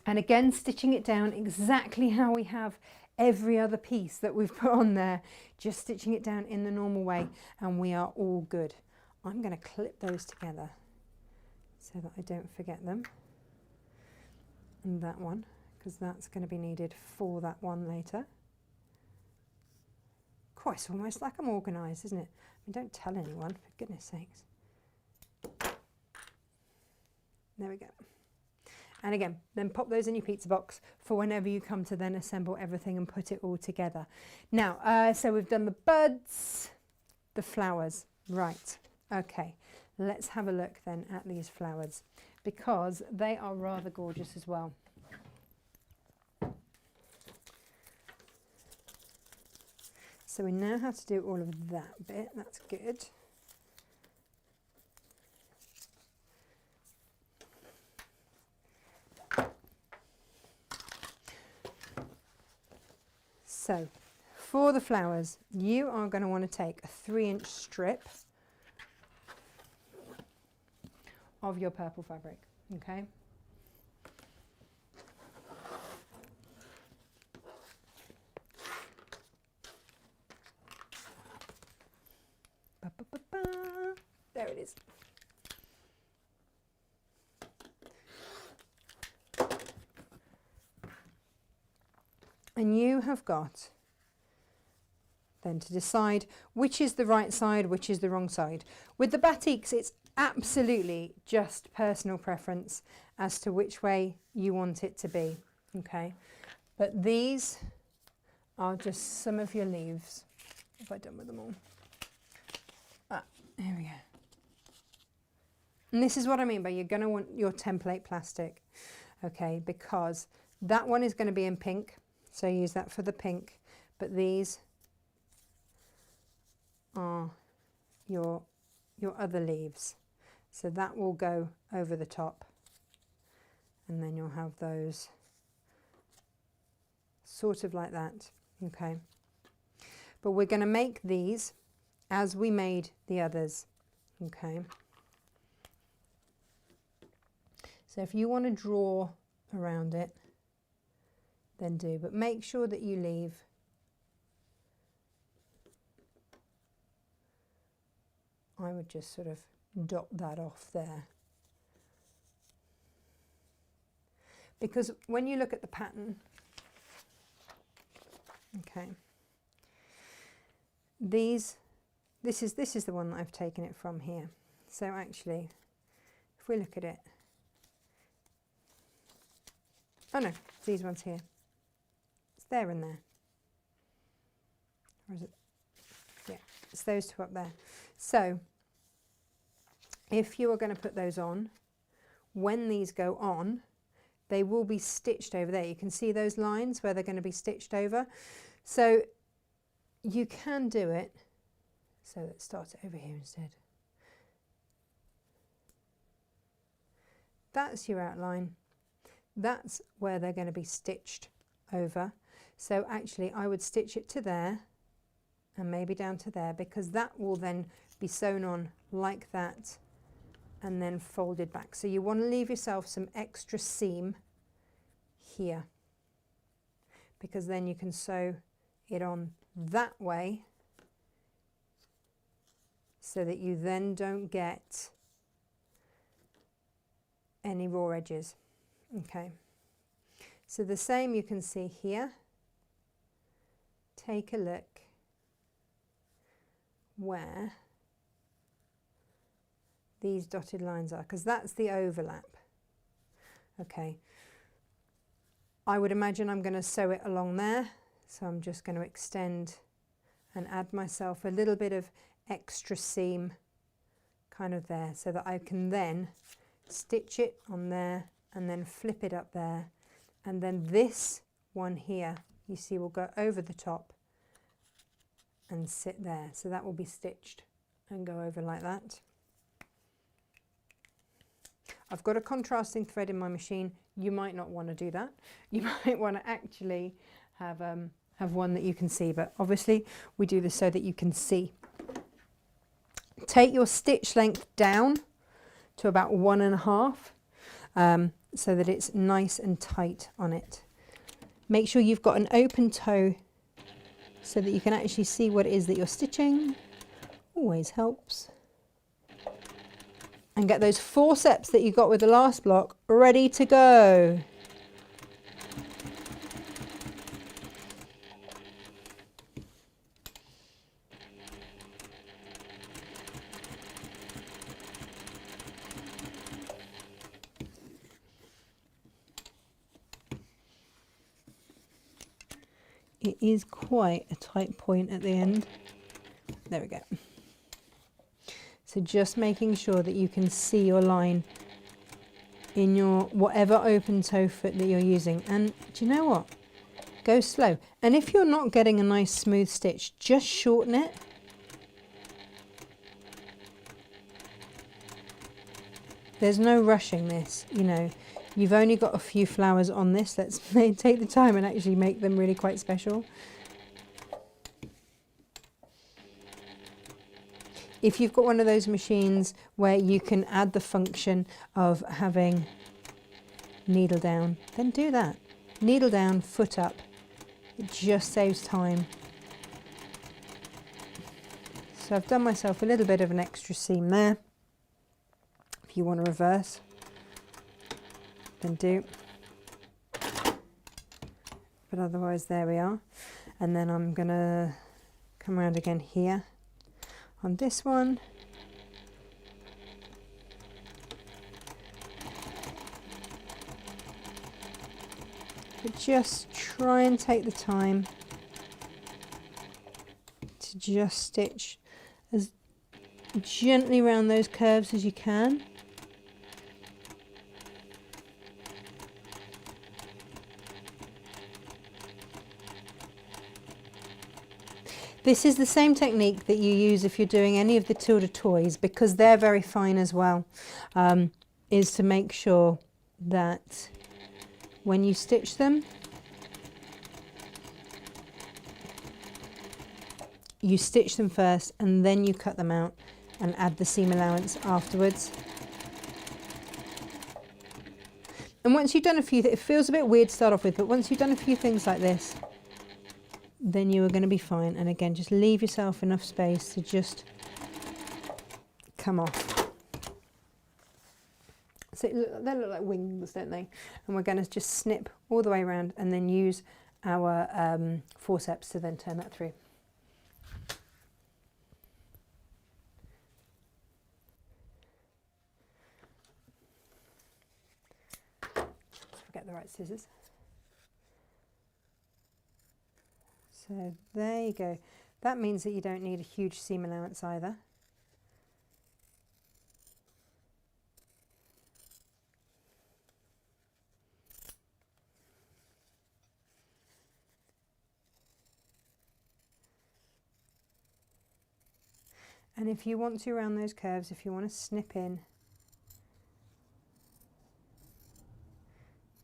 And again, stitching it down exactly how we have every other piece that we've put on there, just stitching it down in the normal way, and we are all good. I'm going to clip those together so that I don't forget them. And that one, because that's going to be needed for that one later. Quite, it's almost like I'm organised, isn't it? I mean, don't tell anyone, for goodness sakes. There we go. And again, then pop those in your pizza box for whenever you come to then assemble everything and put it all together. Now, so we've done the buds, the flowers. Right, okay. Let's have a look then at these flowers, because they are rather gorgeous as well. So we know how to do all of that bit, that's good. So for the flowers, you are going to want to take a 3-inch strip of your purple fabric, okay? There it is. And you have got then to decide which is the right side, which is the wrong side. With the batiks, it's absolutely just personal preference as to which way you want it to be, okay? But these are just some of your leaves. What have I done with them all? Ah, here we go. And this is what I mean by you're going to want your template plastic, okay? Because that one is going to be in pink, so use that for the pink. But these are your other leaves, so that will go over the top, and then you'll have those sort of like that, okay? But we're going to make these as we made the others, okay? So if you want to draw around it, then do, but make sure that you leave I would just sort of dot that off there, because when you look at the pattern, okay, this is the one that I've taken it from here. So actually, if we look at it, oh no, these ones here, it's there and there, or is it? Yeah, it's those two up there. So if you are going to put those on, when these go on, they will be stitched over there. You can see those lines where they're going to be stitched over. So you can do it. So let's start it over here instead. That's your outline. That's where they're going to be stitched over. So actually I would stitch it to there and maybe down to there, because that will then be sewn on like that and then folded back. So you want to leave yourself some extra seam here, because then you can sew it on that way so that you then don't get any raw edges. Okay, so the same you can see here. Take a look where these dotted lines are, because that's the overlap. Okay, I would imagine I'm going to sew it along there, so I'm just going to extend and add myself a little bit of extra seam kind of there, so that I can then stitch it on there and then flip it up there, and then this one here you see will go over the top and sit there, so that will be stitched and go over like that. I've got a contrasting thread in my machine. You might not want to do that. You might want to actually have one that you can see, but obviously we do this so that you can see. Take your stitch length down to about 1.5, so that it's nice and tight on it. Make sure you've got an open toe so that you can actually see what it is that you're stitching. Always helps. And get those forceps that you got with the last block ready to go. It is quite a tight point at the end. There we go. So just making sure that you can see your line in your whatever open toe foot that you're using. And do you know what? Go slow. And if you're not getting a nice smooth stitch, just shorten it. There's no rushing this, you know. You've only got a few flowers on this. Let's take the time and actually make them really quite special. If you've got one of those machines where you can add the function of having needle down, then do that. Needle down, foot up. It just saves time. So I've done myself a little bit of an extra seam there. If you want to reverse, then do. But otherwise, there we are. And then I'm going to come around again here on this one. But just try and take the time to just stitch as gently around those curves as you can. This is the same technique that you use if you're doing any of the Tilda toys, because they're very fine as well, is to make sure that when you stitch them, you stitch them first and then you cut them out and add the seam allowance afterwards. And once you've done a few, it feels a bit weird to start off with, but once you've done a few things like this, then you are going to be fine. And again, just leave yourself enough space to just come off. So they look like wings, don't they? And we're going to just snip all the way around and then use our forceps to then turn that through. Forget the right scissors. So there you go. That means that you don't need a huge seam allowance either. And if you want to round those curves, if you want to snip in,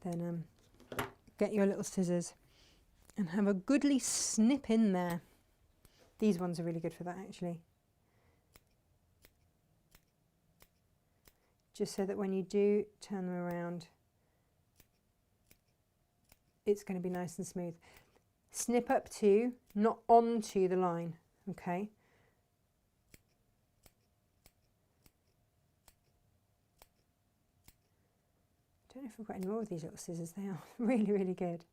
then get your little scissors and have a goodly snip in there. These ones are really good for that, actually. Just so that when you do turn them around, it's going to be nice and smooth. Snip up to, not onto the line, okay? I don't know if I've got any more of these little scissors. They are really, really good.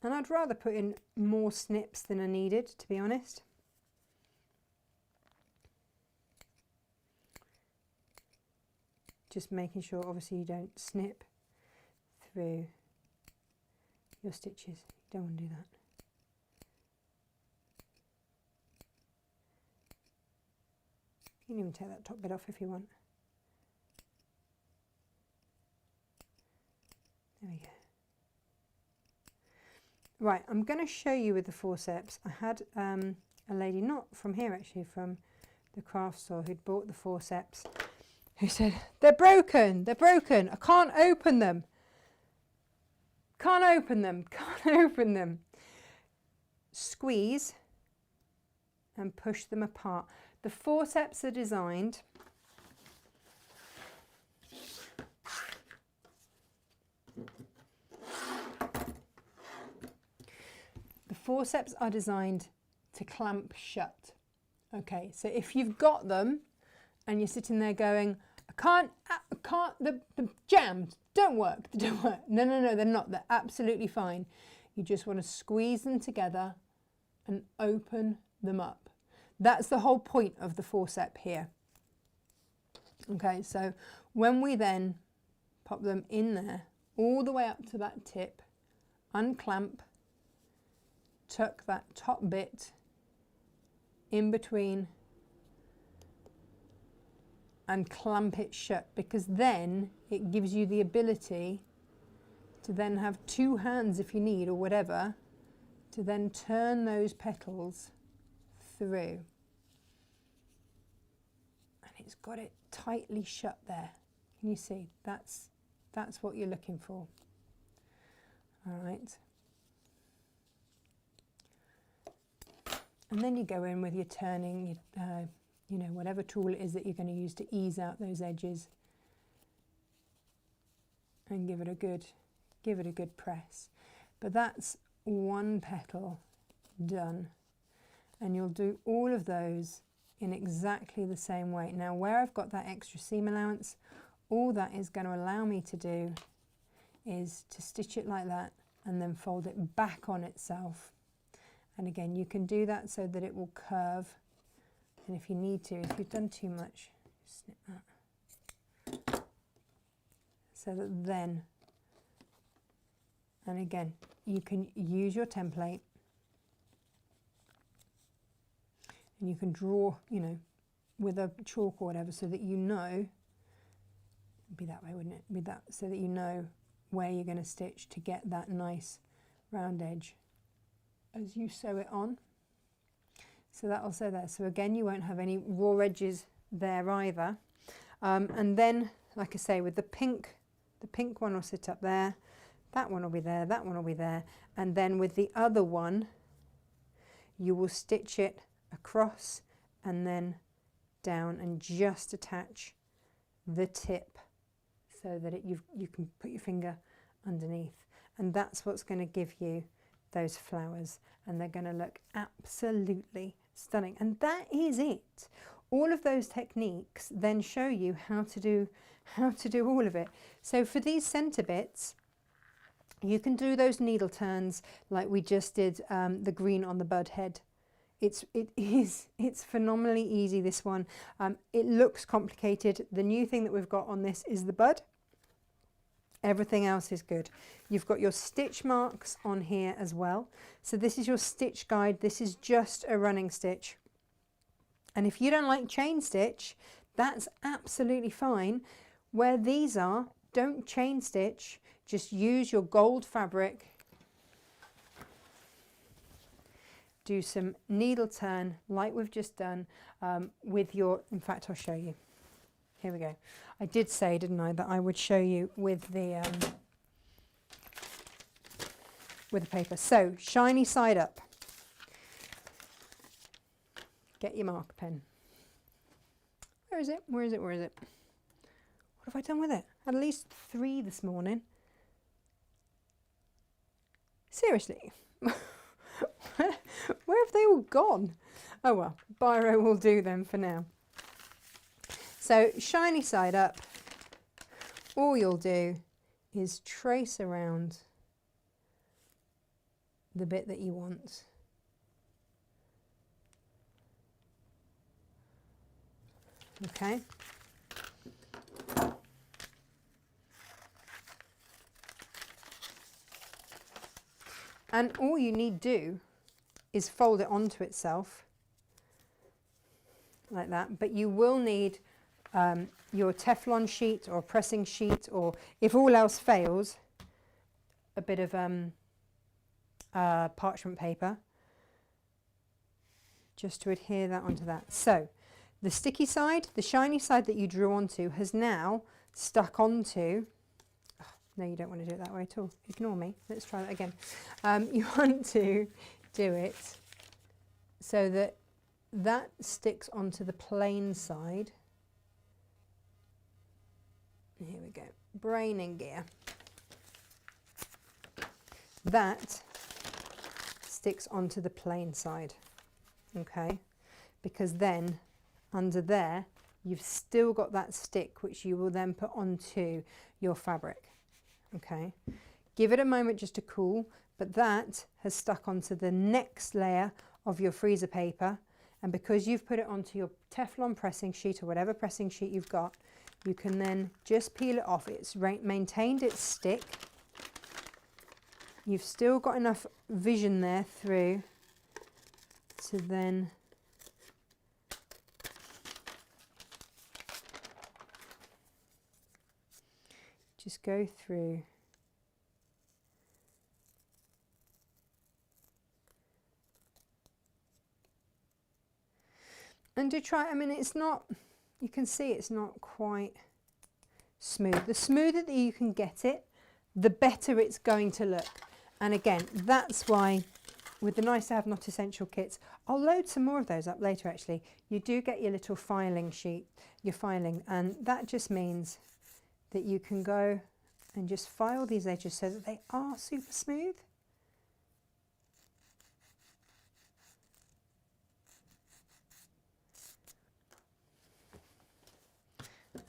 And I'd rather put in more snips than are needed, to be honest. Just making sure, obviously, you don't snip through your stitches. You don't want to do that. You can even take that top bit off if you want. There we go. Right, I'm going to show you with the forceps. I had a lady, not from here actually, from the craft store who'd bought the forceps, who said, they're broken, I can't open them. Can't open them, can't open them. Squeeze and push them apart. The forceps are designed to clamp shut. Okay, so if you've got them and you're sitting there going, I can't, they're jammed, don't work, they don't work. No, they're not, they're absolutely fine. You just want to squeeze them together and open them up. That's the whole point of the forceps here. Okay, so when we then pop them in there, all the way up to that tip, unclamp, tuck that top bit in between and clamp it shut, because then it gives you the ability to then have two hands if you need, or whatever, to then turn those petals through. And it's got it tightly shut there. Can you see? That's what you're looking for. All right. And then you go in with your turning, you know, whatever tool it is that you're going to use to ease out those edges, and give it a good press. But that's one petal done, and you'll do all of those in exactly the same way. Now, where I've got that extra seam allowance, all that is going to allow me to do is to stitch it like that and then fold it back on itself. And again, you can do that so that it will curve. And if you need to, if you've done too much, snip that. So that then, and again, you can use your template and you can draw, you know, with a chalk or whatever, so that you know, it'd be that way, wouldn't it? Be that, so that you know where you're going to stitch to get that nice round edge as you sew it on. So that'll sew there. So again, you won't have any raw edges there either. And then, like I say, with the pink one will sit up there, that one will be there, that one will be there. And then with the other one, you will stitch it across and then down and just attach the tip so that you can put your finger underneath. And that's what's going to give you those flowers, and they're going to look absolutely stunning. And that is it. All of those techniques then show you how to do all of it. So for these center bits, you can do those needle turns like we just did the green on the bud head. It's phenomenally easy, this one. It looks complicated. The new thing that we've got on this is the bud. Everything else is good. You've got your stitch marks on here as well. So this is your stitch guide. This is just a running stitch. And if you don't like chain stitch, that's absolutely fine. Where these are, don't chain stitch. Just use your gold fabric. Do some needle turn like we've just done with your, in fact, I'll show you. Here we go. I did say, didn't I, that I would show you with the paper. So, shiny side up. Get your marker pen. Where is it? Where is it? Where is it? What have I done with it? At least 3 this morning. Seriously. Where have they all gone? Oh well, biro will do them for now. So shiny side up, all you'll do is trace around the bit that you want. Okay. And all you need do is fold it onto itself like that, but you will need your Teflon sheet or pressing sheet, or if all else fails, a bit of parchment paper just to adhere that onto that. So the sticky side, the shiny side that you drew onto has now stuck onto, oh, no, you don't want to do it that way at all. Ignore me. Let's try that again. You want to do it so that that sticks onto the plain side. Here we go. Brain in gear. That sticks onto the plain side, okay? Because then under there, you've still got that stick which you will then put onto your fabric, okay? Give it a moment just to cool, but that has stuck onto the next layer of your freezer paper, and because you've put it onto your Teflon pressing sheet or whatever pressing sheet you've got, you can then just peel it off. It's maintained its stick. You've still got enough vision there through to then just go through. And do try, I mean, it's not, you can see it's not quite smooth. The smoother that you can get it, the better it's going to look. And again, that's why with the Nice to Have Not Essential kits, I'll load some more of those up later actually. You do get your little filing sheet, your filing, and that just means that you can go and just file these edges so that they are super smooth.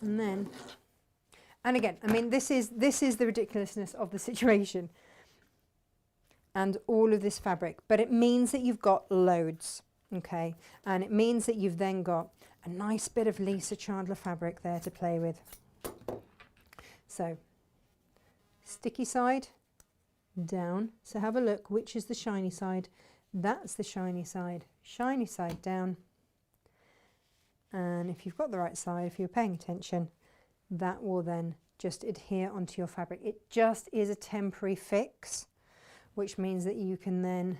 And then, and again, I mean, this is the ridiculousness of the situation and all of this fabric, but it means that you've got loads, okay? And it means that you've then got a nice bit of Lisa Chandler fabric there to play with. So, sticky side, down. So have a look, which is the shiny side? That's the shiny side down. And if you've got the right side, if you're paying attention, that will then just adhere onto your fabric. It just is a temporary fix, which means that you can then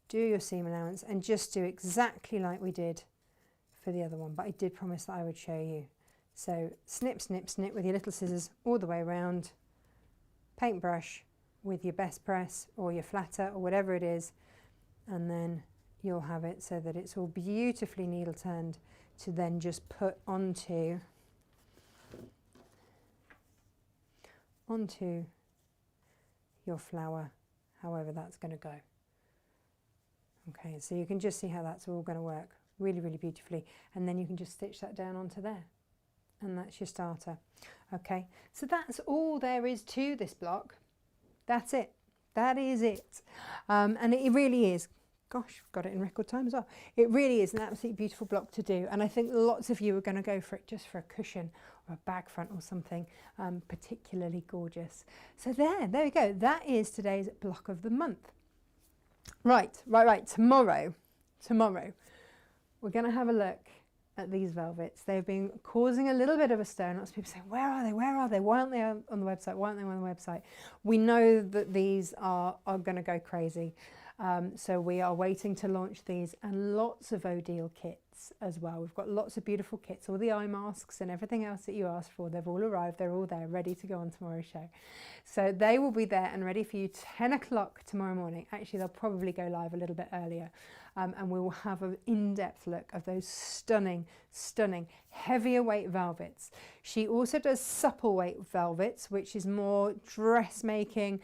do your seam allowance and just do exactly like we did for the other one. But I did promise that I would show you. So snip, snip, snip with your little scissors all the way around, paintbrush with your best press or your flatter or whatever it is, and then you'll have it so that it's all beautifully needle turned to then just put onto your flower, however that's going to go. Okay, so you can just see how that's all going to work really, really beautifully, and then you can just stitch that down onto there, and that's your starter. Okay, so that's all there is to this block. That's it. That is it. And it really is. Gosh, I've got it in record time as well. It really is an absolutely beautiful block to do, and I think lots of you are going to go for it just for a cushion or a bag front or something particularly gorgeous. So there we go. That is today's block of the month. Right. Tomorrow, we're going to have a look at these velvets. They've been causing a little bit of a stir. Lots of people saying, where are they? Where are they? Why aren't they on the website? Why aren't they on the website? We know that these are going to go crazy. So we are waiting to launch these, and lots of Odile kits as well. We've got lots of beautiful kits, all the eye masks and everything else that you asked for. They've all arrived. They're all there, ready to go on tomorrow's show. So they will be there and ready for you 10 o'clock tomorrow morning. Actually, they'll probably go live a little bit earlier. And we will have an in-depth look of those stunning, stunning heavier weight velvets. She also does supple weight velvets, which is more dressmaking,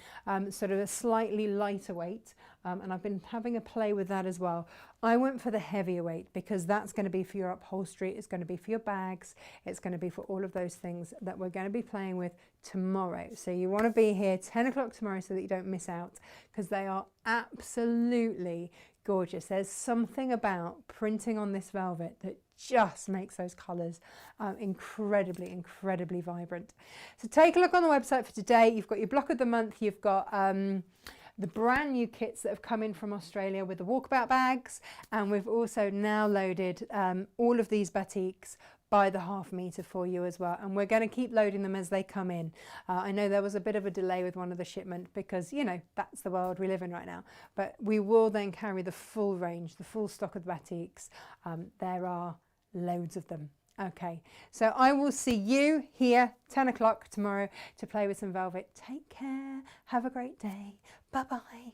sort of a slightly lighter weight. And I've been having a play with that as well. I went for the heavier weight because that's going to be for your upholstery, it's going to be for your bags, it's going to be for all of those things that we're going to be playing with tomorrow. So you want to be here 10 o'clock tomorrow so that you don't miss out, because they are absolutely gorgeous. There's something about printing on this velvet that just makes those colours incredibly, incredibly vibrant. So take a look on the website for today. You've got your block of the month, you've got the brand new kits that have come in from Australia with the walkabout bags, and we've also now loaded all of these batiks by the ½ metre for you as well, and we're going to keep loading them as they come in. I know there was a bit of a delay with one of the shipment because, you know, that's the world we live in right now, but we will then carry the full range, the full stock of the batiks. There are loads of them. Okay, so I will see you here 10 o'clock tomorrow to play with some velvet. Take care. Have a great day. Bye-bye.